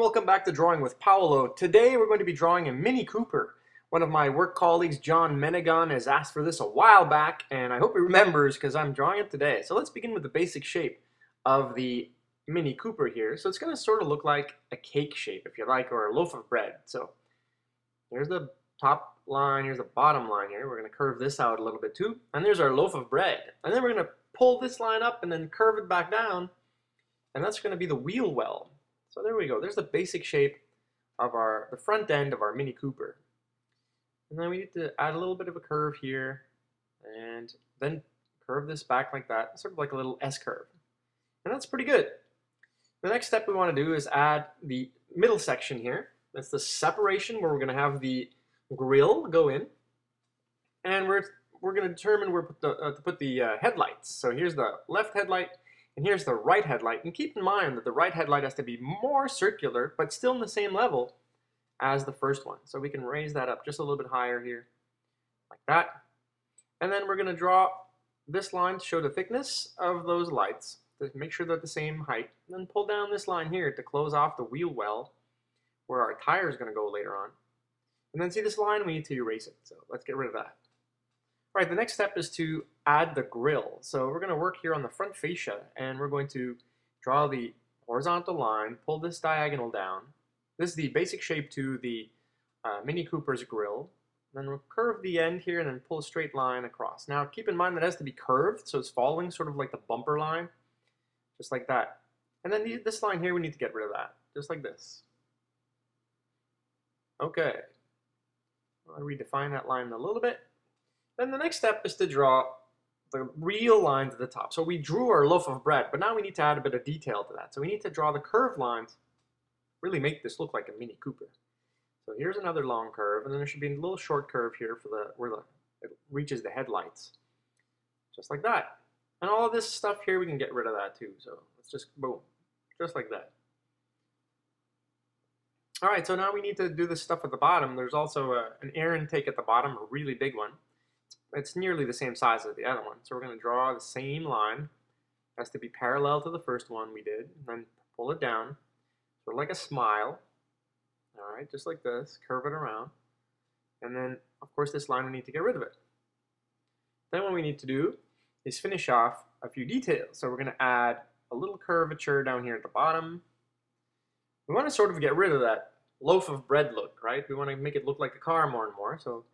welcome back to Drawing with Paolo. Today we're going to be drawing a Mini Cooper. One of my work colleagues, John Menegon, has asked for this a while back, and I hope he remembers because I'm drawing it today. So let's begin with the basic shape of the Mini Cooper here. So it's going to sort of look like a cake shape, if you like, or a loaf of bread. So here's the top line, here's the bottom line here. We're going to curve this out a little bit too. And there's our loaf of bread. And then we're going to pull this line up and then curve it back down. And that's going to be the wheel well. So there we go. There's the basic shape of the front end of our Mini Cooper. And then we need to add a little bit of a curve here and then curve this back like that, sort of like a little S-curve. And that's pretty good. The next step we want to do is add the middle section here. That's the separation where we're going to have the grill go in. And we're going to determine where to put the headlights. So here's the left headlight. And here's the right headlight, and keep in mind that the right headlight has to be more circular, but still in the same level as the first one. So we can raise that up just a little bit higher here, like that. And then we're going to draw this line to show the thickness of those lights, to make sure they're the same height. And then pull down this line here to close off the wheel well, where our tire is going to go later on. And then see this line, we need to erase it. So let's get rid of that. All right, the next step is to add the grill. So we're going to work here on the front fascia, and we're going to draw the horizontal line, pull this diagonal down. This is the basic shape to the Mini Cooper's grill. Then we'll curve the end here and then pull a straight line across. Now keep in mind that it has to be curved, so it's following sort of like the bumper line, just like that. And then this line here, we need to get rid of that, just like this. Okay, I'll redefine that line a little bit. Then the next step is to draw the real lines at the top. So we drew our loaf of bread, but now we need to add a bit of detail to that. So we need to draw the curved lines, really make this look like a Mini Cooper. So here's another long curve, and then there should be a little short curve here for where it reaches the headlights, just like that. And all of this stuff here, we can get rid of that too. So let's just boom, just like that. All right, so now we need to do this stuff at the bottom. There's also an air intake at the bottom, a really big one. It's nearly the same size as the other one. So we're going to draw the same line. It has to be parallel to the first one we did. And then pull it down. Sort of like a smile. All right, just like this. Curve it around. And then, of course, this line, we need to get rid of it. Then what we need to do is finish off a few details. So we're going to add a little curvature down here at the bottom. We want to sort of get rid of that loaf of bread look, right? We want to make it look like a car more and more. So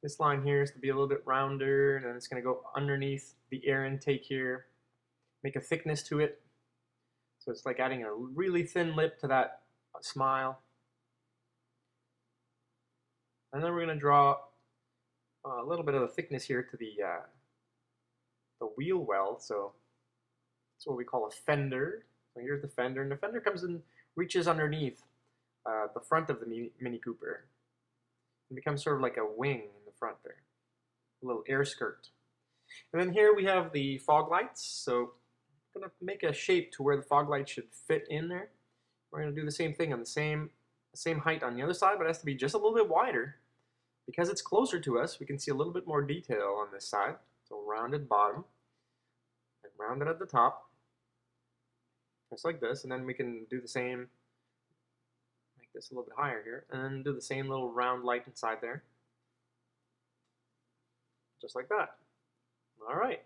this line here is to be a little bit rounder, and then it's going to go underneath the air intake here, make a thickness to it. So it's like adding a really thin lip to that smile. And then we're going to draw a little bit of the thickness here to the wheel well. So that's what we call a fender. So here's the fender, and the fender comes and reaches underneath the front of the Mini Cooper. It becomes sort of like a wing in the front there, a little air skirt. And then here we have the fog lights. So I'm going to make a shape to where the fog light should fit in there. We're going to do the same thing on the same height on the other side, but it has to be just a little bit wider. Because it's closer to us, we can see a little bit more detail on this side. So rounded bottom and rounded at the top, just like this. And then we can do the same, make this a little bit higher here, and then do the same little round light inside there, just like that. All right.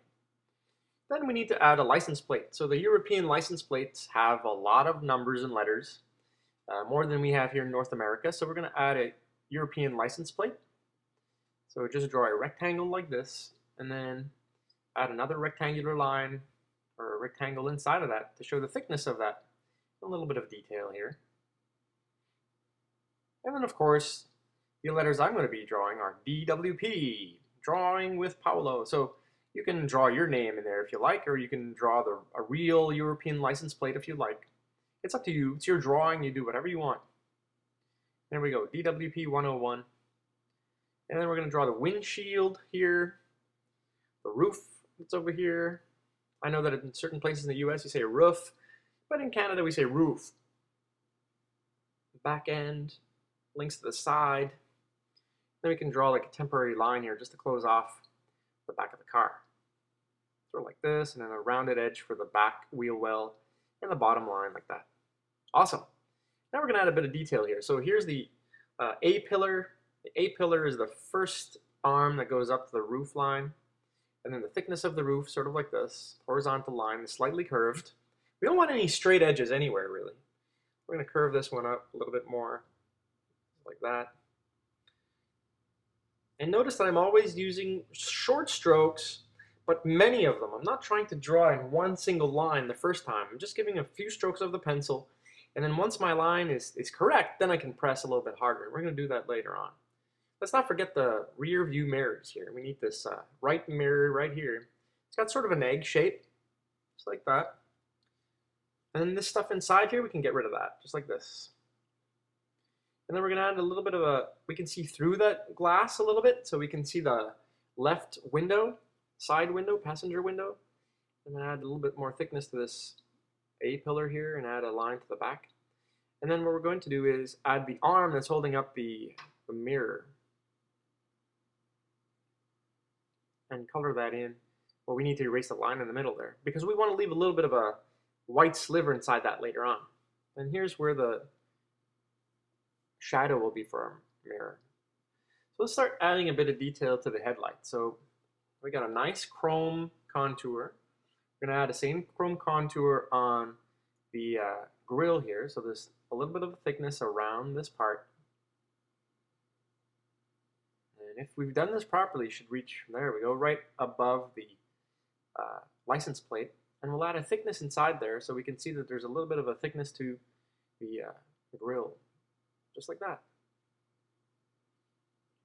Then we need to add a license plate. So the European license plates have a lot of numbers and letters, more than we have here in North America. So we're going to add a European license plate. So just draw a rectangle like this, and then add another rectangular line, or a rectangle inside of that to show the thickness of that. A little bit of detail here. And then, of course, the letters I'm going to be drawing are DWP, Drawing with Paolo. So you can draw your name in there if you like, or you can draw a real European license plate if you like. It's up to you. It's your drawing. You do whatever you want. There we go, DWP 101. And then we're going to draw the windshield here, the roof that's over here. I know that in certain places in the US you say roof, but in Canada we say roof. Back end, links to the side. Then we can draw like a temporary line here just to close off the back of the car. Sort of like this, and then a rounded edge for the back wheel well, and the bottom line like that. Awesome. Now we're going to add a bit of detail here. So here's the A-pillar. The A-pillar is the first arm that goes up to the roof line. And then the thickness of the roof, sort of like this, horizontal line, is slightly curved. We don't want any straight edges anywhere, really. We're going to curve this one up a little bit more, like that. And notice that I'm always using short strokes, but many of them. I'm not trying to draw in one single line the first time. I'm just giving a few strokes of the pencil, and then once my line is correct, then I can press a little bit harder. We're going to do that later on. Let's not forget the rear view mirrors here. We need this right mirror right here. It's got sort of an egg shape, just like that. And then this stuff inside here, we can get rid of that, just like this. And then we're going to add a little bit of a, we can see through that glass a little bit, so we can see the left window, side window, passenger window. And then add a little bit more thickness to this A-pillar here and add a line to the back. And then what we're going to do is add the arm that's holding up the mirror. And color that in. Well, we need to erase the line in the middle there because we want to leave a little bit of a white sliver inside that later on. And here's where the shadow will be for our mirror. So let's start adding a bit of detail to the headlight. So we got a nice chrome contour. We're going to add the same chrome contour on the grille here. So there's a little bit of thickness around this part. And if we've done this properly, it should reach, there we go, right above the license plate. And we'll add a thickness inside there so we can see that there's a little bit of a thickness to the grille, just like that.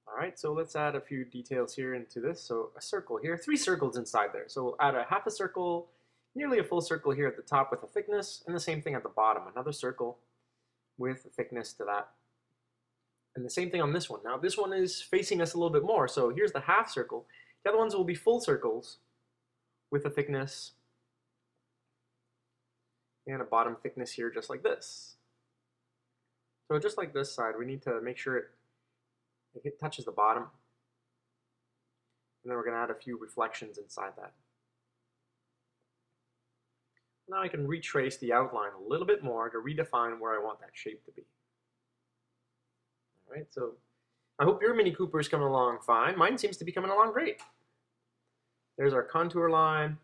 All right, so let's add a few details here into this. So a circle here, 3 circles inside there. So we'll add a half a circle, nearly a full circle here at the top with a thickness, and the same thing at the bottom, another circle with a thickness to that. And the same thing on this one. Now this one is facing us a little bit more, so here's the half circle. The other ones will be full circles with a thickness and a bottom thickness here just like this. So just like this side, we need to make sure it touches the bottom. And then we're going to add a few reflections inside that. Now I can retrace the outline a little bit more to redefine where I want that shape to be. All right, so I hope your Mini Cooper is coming along fine. Mine seems to be coming along great. There's our contour line.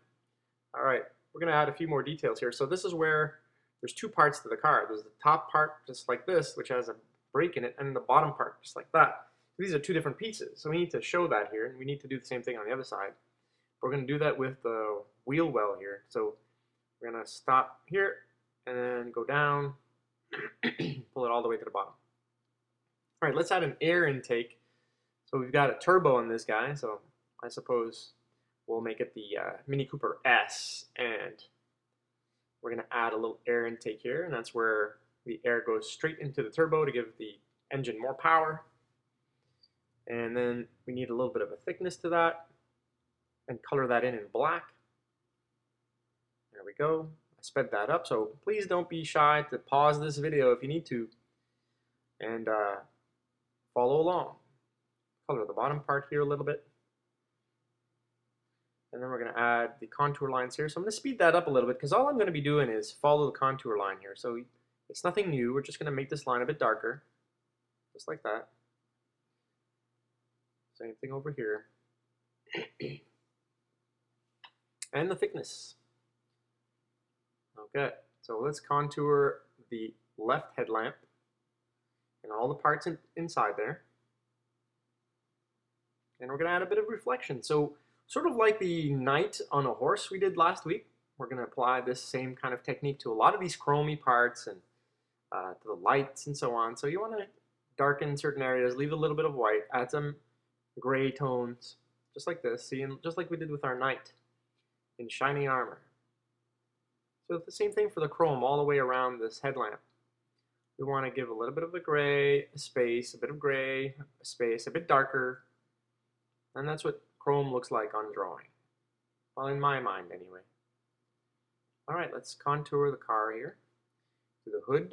All right, we're going to add a few more details here. So this is where there's 2 parts to the car. There's the top part just like this, which has a break in it, and the bottom part just like that. These are 2 different pieces, so we need to show that here, and we need to do the same thing on the other side. We're going to do that with the wheel well here. So we're going to stop here and then go down, pull it all the way to the bottom. All right, let's add an air intake. So we've got a turbo on this guy, so I suppose we'll make it the Mini Cooper S, and we're going to add a little air intake here, and that's where the air goes straight into the turbo to give the engine more power. And then we need a little bit of a thickness to that and color that in black. There we go. I sped that up, so please don't be shy to pause this video if you need to and follow along. Color the bottom part here a little bit. And then we're going to add the contour lines here. So I'm going to speed that up a little bit because all I'm going to be doing is follow the contour line here. So it's nothing new. We're just going to make this line a bit darker, just like that. Same thing over here. And the thickness. Okay, so let's contour the left headlamp and all the parts inside there. And we're going to add a bit of reflection. So sort of like the knight on a horse we did last week, we're going to apply this same kind of technique to a lot of these chromy parts and to the lights and so on. So you want to darken certain areas, leave a little bit of white, add some gray tones, just like this. See, and just like we did with our knight in shiny armor. So it's the same thing for the chrome all the way around this headlamp. We want to give a little bit of a gray, a space, a bit of gray, a space, a bit darker. And that's what chrome looks like on drawing. Well, in my mind anyway. All right, let's contour the car here to the hood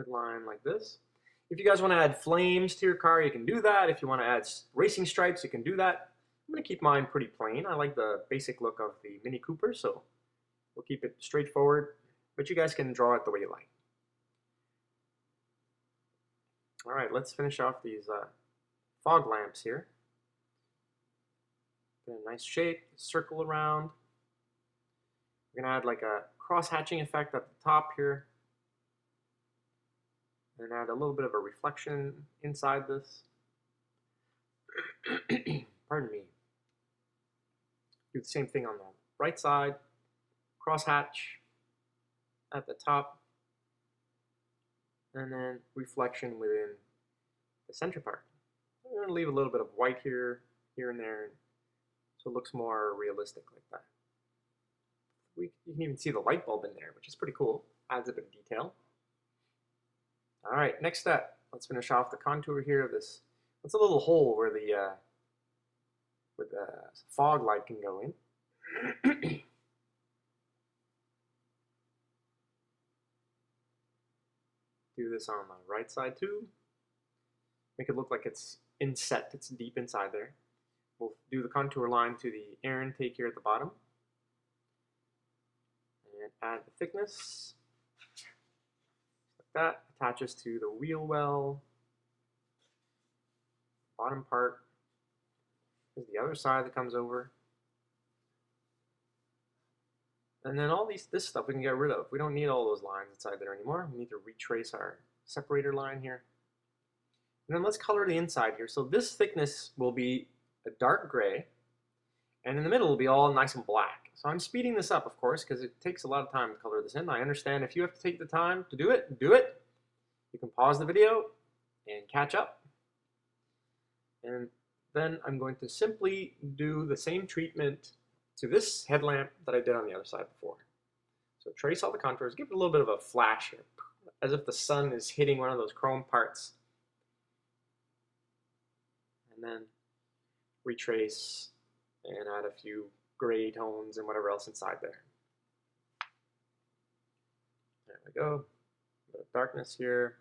line like this. If you guys want to add flames to your car, you can do that. If you want to add racing stripes, you can do that. I'm going to keep mine pretty plain. I like the basic look of the Mini Cooper, so we'll keep it straightforward, but you guys can draw it the way you like. All right, let's finish off these fog lamps here. Get a nice shape, circle around. We're gonna add like a cross-hatching effect at the top here, and add a little bit of a reflection inside this. Pardon me. Do the same thing on the right side, cross-hatch at the top, and then reflection within the center part. I'm going to leave a little bit of white here and there, so it looks more realistic like that. You can even see the light bulb in there, which is pretty cool. Adds a bit of detail. All right, next step. Let's finish off the contour here of this. That's a little hole where the fog light can go in. Do this on the right side too. Make it look like it's inset, it's deep inside there. We'll do the contour line to the air intake here at the bottom. And add the thickness. Like that. Attaches to the wheel well. Bottom part. There's the other side that comes over. And then all this stuff we can get rid of. We don't need all those lines inside there anymore. We need to retrace our separator line here. And then let's color the inside here. So this thickness will be a dark gray, and in the middle will be all nice and black. So I'm speeding this up, of course, because it takes a lot of time to color this in. I understand if you have to take the time to do it, do it. You can pause the video and catch up. And then I'm going to simply do the same treatment to this headlamp that I did on the other side before. So trace all the contours, give it a little bit of a flash here, as if the sun is hitting one of those chrome parts. And then retrace and add a few gray tones and whatever else inside there. There we go. A bit of darkness here,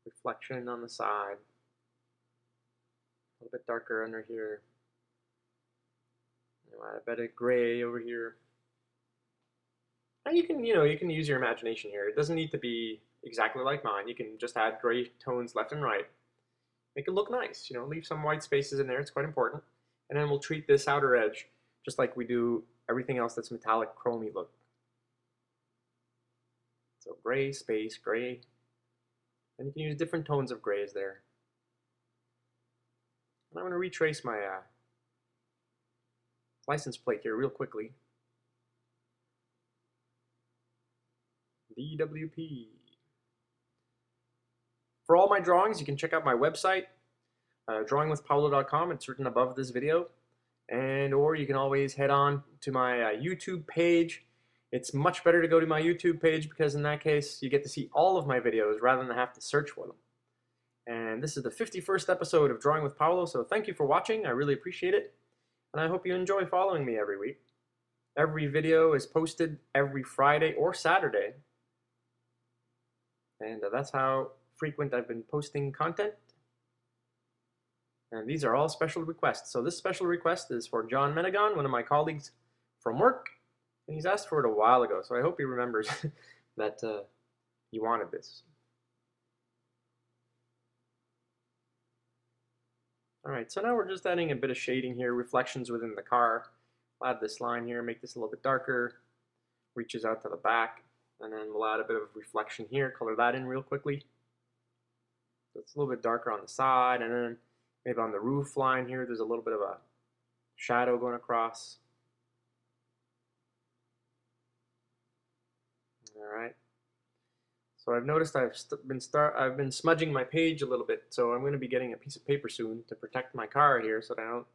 reflection on the side, a little bit darker under here. Add a bit of gray over here. And you can use your imagination here. It doesn't need to be exactly like mine. You can just add gray tones left and right. Make it look nice. Leave some white spaces in there. It's quite important. And then we'll treat this outer edge just like we do everything else that's metallic, chromy look. So gray, space, gray. And you can use different tones of grays there. And I'm going to retrace my license plate here real quickly. DWP. For all my drawings, you can check out my website, drawingwithpaolo.com. It's written above this video. Or you can always head on to my YouTube page. It's much better to go to my YouTube page because in that case, you get to see all of my videos rather than have to search for them. And this is the 51st episode of Drawing with Paolo, so thank you for watching. I really appreciate it. And I hope you enjoy following me every week. Every video is posted every Friday or Saturday. And that's how frequent I've been posting content. And these are all special requests. So this special request is for John Menegon, one of my colleagues from work. And he's asked for it a while ago, so I hope he remembers that he wanted this. Alright, so now we're just adding a bit of shading here, reflections within the car. I'll add this line here, make this a little bit darker, reaches out to the back, and then we'll add a bit of reflection here, color that in real quickly. So it's a little bit darker on the side, and then maybe on the roof line here, there's a little bit of a shadow going across. Alright. So I've noticed I've been smudging my page a little bit, so I'm going to be getting a piece of paper soon to protect my car here so that I don't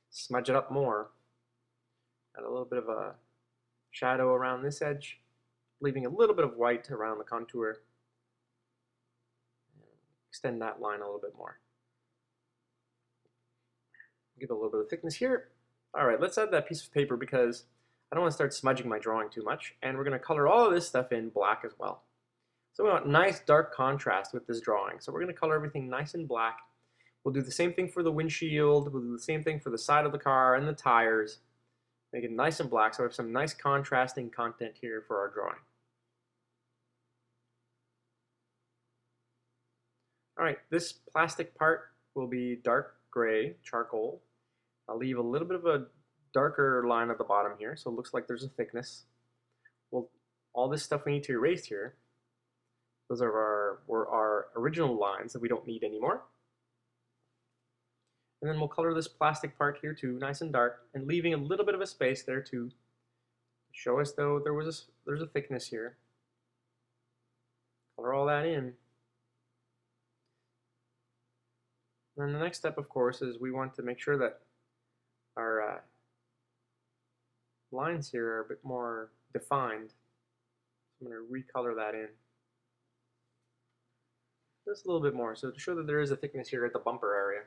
smudge it up more. Add a little bit of a shadow around this edge, leaving a little bit of white around the contour. Extend that line a little bit more. Give it a little bit of thickness here. Alright, let's add that piece of paper because I don't want to start smudging my drawing too much, and we're going to color all of this stuff in black as well. So we want nice dark contrast with this drawing. So we're going to color everything nice and black. We'll do the same thing for the windshield. We'll do the same thing for the side of the car and the tires. Make it nice and black so we have some nice contrasting content here for our drawing. Alright, this plastic part will be dark gray, charcoal. I'll leave a little bit of a darker line at the bottom here, so it looks like there's a thickness. Well, all this stuff we need to erase here, those are were our original lines that we don't need anymore. And then we'll color this plastic part here too, nice and dark, and leaving a little bit of a space there to show us though there's a thickness here. Color all that in. And then the next step, of course, is we want to make sure that our lines here are a bit more defined. So I'm going to recolor that in. Just a little bit more, so to show that there is a thickness here at the bumper area.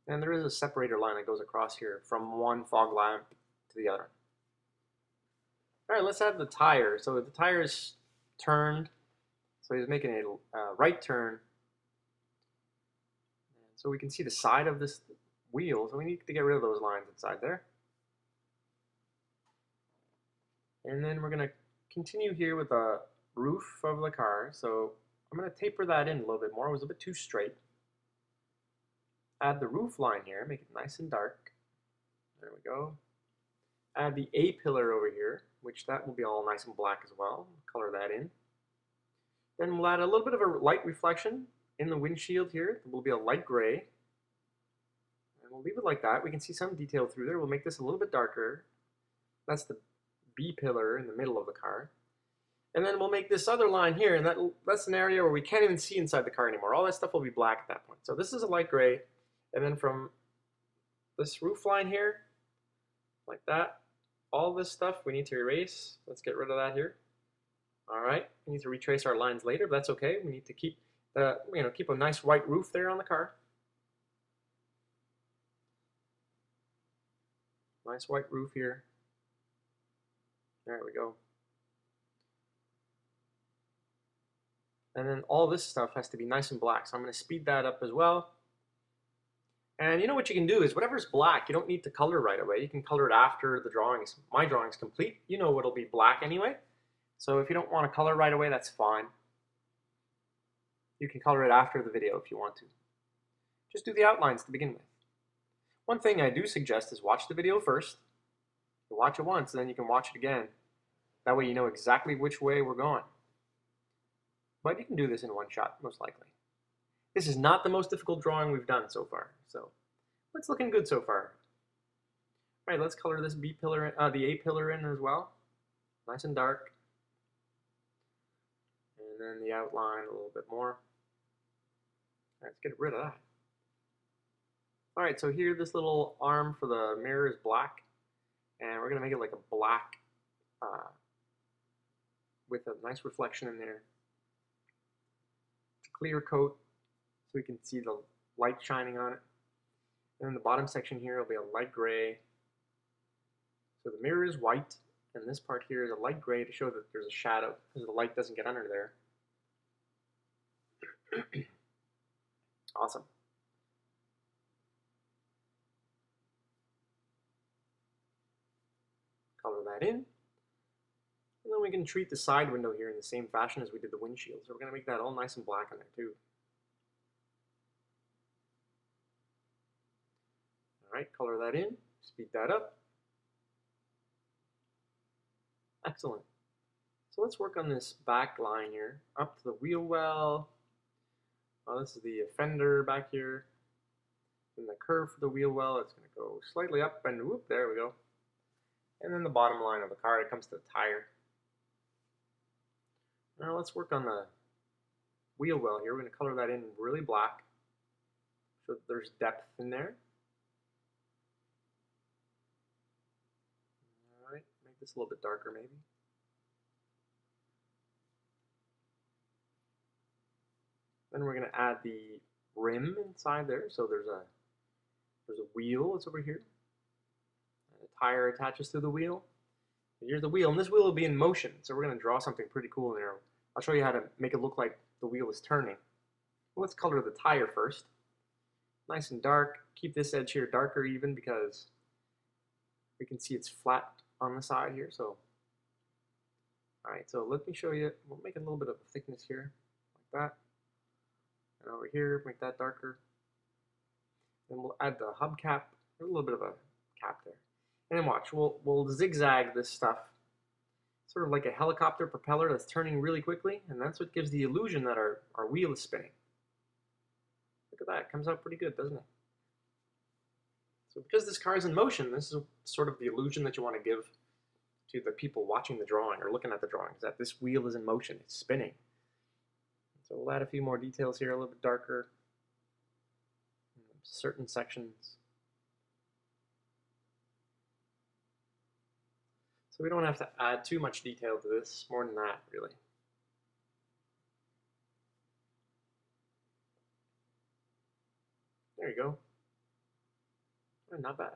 And there is a separator line that goes across here from one fog lamp to the other. Alright, let's add the tire. So the tire is turned, so he's making a right turn. So we can see the side of this wheel, so we need to get rid of those lines inside there. And then we're going to continue here with the roof of the car. So I'm going to taper that in a little bit more. It was a bit too straight. Add the roof line here, make it nice and dark. There we go. Add the A-pillar over here, which that will be all nice and black as well. Color that in. Then we'll add a little bit of a light reflection in the windshield here. It will be a light gray. And we'll leave it like that. We can see some detail through there. We'll make this a little bit darker. That's the B-pillar in the middle of the car. And then we'll make this other line here, and that's an area where we can't even see inside the car anymore. All that stuff will be black at that point. So this is a light gray. And then from this roof line here, like that, all this stuff we need to erase. Let's get rid of that here. All right, we need to retrace our lines later, but that's okay. We need to keep keep a nice white roof there on the car. Nice white roof here. There we go. And then all this stuff has to be nice and black, so I'm going to speed that up as well. And you know what you can do is whatever's black, you don't need to color right away. You can color it after the drawings. My drawing's complete. You know it'll be black anyway. So if you don't want to color right away, that's fine. You can color it after the video if you want to. Just do the outlines to begin with. One thing I do suggest is watch the video first. You watch it once, and then you can watch it again. That way you know exactly which way we're going. But you can do this in one shot, most likely. This is not the most difficult drawing we've done so far, so it's looking good so far. All right, let's color this B pillar, the A pillar in as well, nice and dark, and then the outline a little bit more. All right, let's get rid of that. All right, so here this little arm for the mirror is black, and we're gonna make it like a black with a nice reflection in there. Clear coat. So we can see the light shining on it. And then the bottom section here will be a light gray. So the mirror is white, and this part here is a light gray to show that there's a shadow, because the light doesn't get under there. Awesome. Color that in. And then we can treat the side window here in the same fashion as we did the windshield. So we're going to make that all nice and black on there too. Alright, color that in, speed that up. Excellent. So let's work on this back line here, up to the wheel well. Oh, this is the fender back here. And the curve for the wheel well, it's going to go slightly up and whoop, there we go. And then the bottom line of the car, it comes to the tire. Now let's work on the wheel well here. We're going to color that in really black so that there's depth in there. Alright, make this a little bit darker maybe. Then we're going to add the rim inside there. So there's a wheel that's over here. And a tire attaches to the wheel. And here's the wheel, and this wheel will be in motion. So we're going to draw something pretty cool in there. I'll show you how to make it look like the wheel is turning. Well, let's color the tire first. Nice and dark. Keep this edge here darker even because we can see it's flat on the side here. So All right, so let me show you. We'll make a little bit of a thickness here, like that. And over here, make that darker. Then we'll add the hubcap, a little bit of a cap there. And then watch, we'll zigzag this stuff, sort of like a helicopter propeller that's turning really quickly, and that's what gives the illusion that our wheel is spinning. Look at that, it comes out pretty good, doesn't it? So because this car is in motion, this is sort of the illusion that you want to give to the people watching the drawing or looking at the drawing, is that this wheel is in motion, it's spinning. So we'll add a few more details here, a little bit darker, certain sections. So we don't have to add too much detail to this, more than that, really. There you go. Not bad.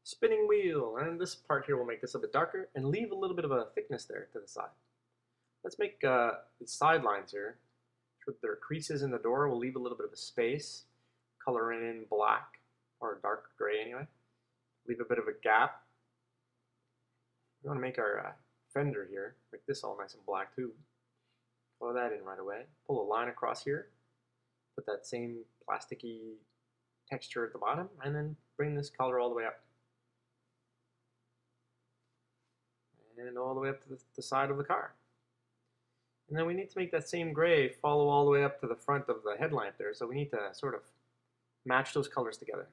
Spinning wheel, and this part here will make this a bit darker and leave a little bit of a thickness there to the side. Let's make the side lines here. With their creases in the door, we'll leave a little bit of a space, color in black, or dark gray anyway. Leave a bit of a gap. We want to make our fender here, make this all nice and black too. Color that in right away. Pull a line across here, put that same plasticky texture at the bottom, and then bring this color all the way up. And all the way up to the side of the car. And then we need to make that same gray follow all the way up to the front of the headlamp there, so we need to sort of match those colors together.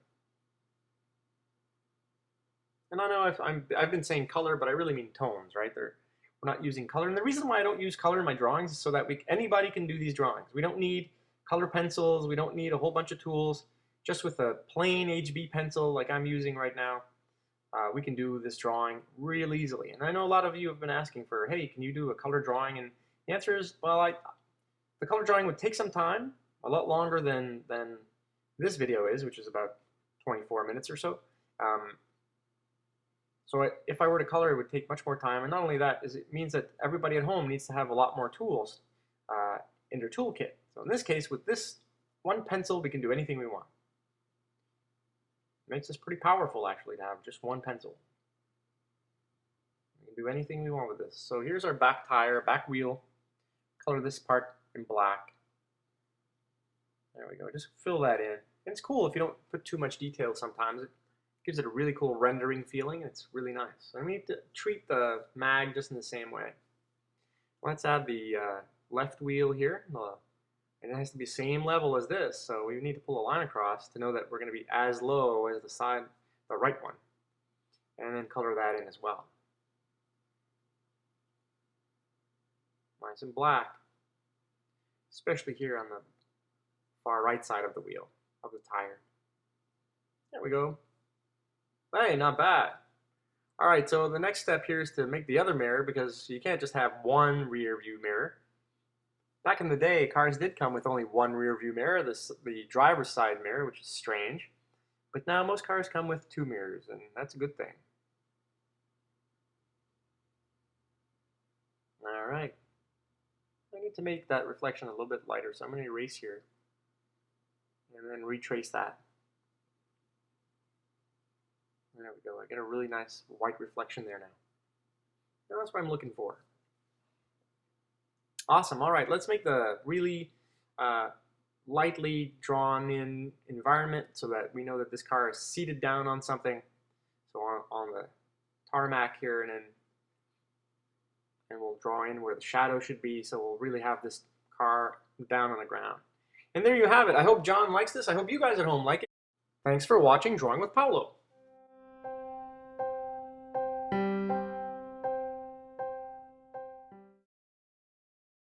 And I know I've been saying color, but I really mean tones, right? We're not using color. And the reason why I don't use color in my drawings is so that anybody can do these drawings. We don't need color pencils. We don't need a whole bunch of tools. Just with a plain HB pencil like I'm using right now, we can do this drawing real easily. And I know a lot of you have been asking for, hey, can you do a color drawing? And the answer is, well, the color drawing would take some time, a lot longer than this video is, which is about 24 minutes or so. So if I were to color, it would take much more time. And not only that, it means that everybody at home needs to have a lot more tools in their toolkit. So in this case, with this one pencil, we can do anything we want. It makes this pretty powerful, actually, to have just one pencil. We can do anything we want with this. So here's our back tire, back wheel. Color this part in black. There we go. Just fill that in. And it's cool if you don't put too much detail sometimes. It gives it a really cool rendering feeling. It's really nice. And we need to treat the mag just in the same way. Let's add the left wheel here. And it has to be same level as this, so we need to pull a line across to know that we're going to be as low as the right one. And then color that in as well. Nice and black, especially here on the far right side of the wheel, of the tire. There we go. Hey, not bad. All right, so the next step here is to make the other mirror, because you can't just have one rear view mirror. Back in the day, cars did come with only one rear view mirror, the driver's side mirror, which is strange. But now most cars come with two mirrors, and that's a good thing. All right. I need to make that reflection a little bit lighter, so I'm going to erase here and then retrace that. There we go. I get a really nice white reflection there now. And that's what I'm looking for. Awesome. All right, let's make the really lightly drawn in environment so that we know that this car is seated down on something. So on the tarmac here, and we'll draw in where the shadow should be, so we'll really have this car down on the ground. And there you have it. I hope John likes this. I hope you guys at home like it. Thanks for watching Drawing with Paolo.